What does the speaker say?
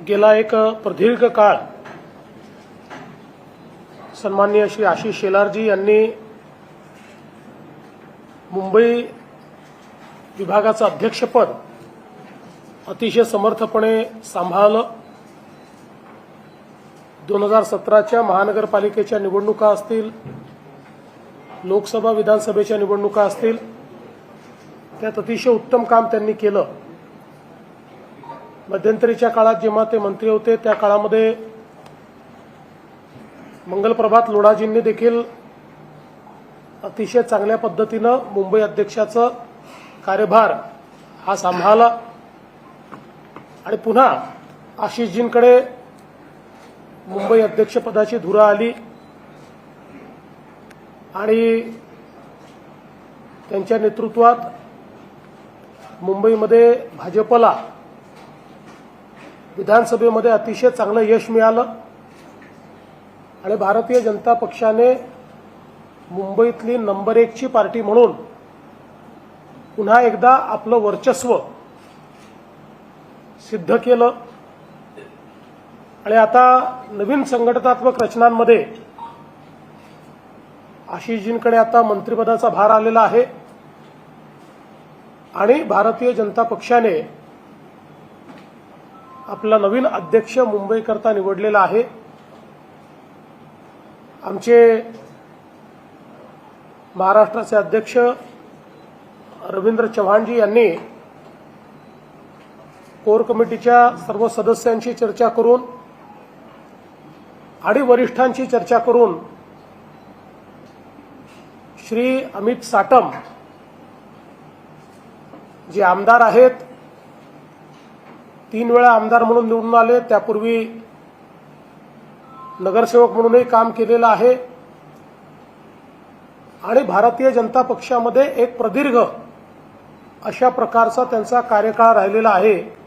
गेला एक प्रदीर्घ काळ सन्माननीय श्री आशिष शेलारजी यांनी मुंबई विभागाचं अध्यक्षपद अतिशय समर्थपणे सांभाळलं। 2017च्या महानगरपालिकेच्या निवडणुका असतील, लोकसभा विधानसभेच्या निवडणुका असतील, त्यात अतिशय उत्तम काम त्यांनी केलं। मध्यंतरीच्या काळात जेव्हा ते मंत्री होते त्या काळामध्ये मंगलप्रभात लोढाजींनी देखील अतिशय चांगल्या पद्धतीनं मुंबई अध्यक्षाचा कार्यभार हा सांभाळला आणि पुन्हा आशिषजींकडे मुंबई अध्यक्षपदाची धुरा आली आणि त्यांच्या नेतृत्वात मुंबईमध्ये भाजपला विधानसभेमध्ये अतिशय चांगलं यश मिळालं आणि भारतीय जनता पक्षाने मुंबईतली नंबर 1 ची पार्टी म्हणून पुन्हा एकदा आपलं वर्चस्व सिद्ध केलं आणि आता नवीन संघटनात्मक रचनांमध्ये आशिषजींकडे आता मंत्रिपदाचा भार आलेला आहे आणि भारतीय जनता पक्षाने आपला नवीन अध्यक्ष मुंबईकरता निवडलेला आहे। आमचे महाराष्ट्राचे अध्यक्ष रवींद्र चव्हाणजी यांनी कोर कमिटीच्या सर्व सदस्यांशी चर्चा करून आणि वरिष्ठांशी चर्चा करून श्री अमित साटम जे आमदार आहेत, 3 वेळा आमदार म्हणून निवडून आले, त्यापूर्वी नगरसेवक म्हणूनही काम केलेलं आहे आणि भारतीय जनता पक्षामध्ये एक प्रदीर्घ अशा प्रकारचा त्यांचा कार्यकाळ राहिलेला आहे।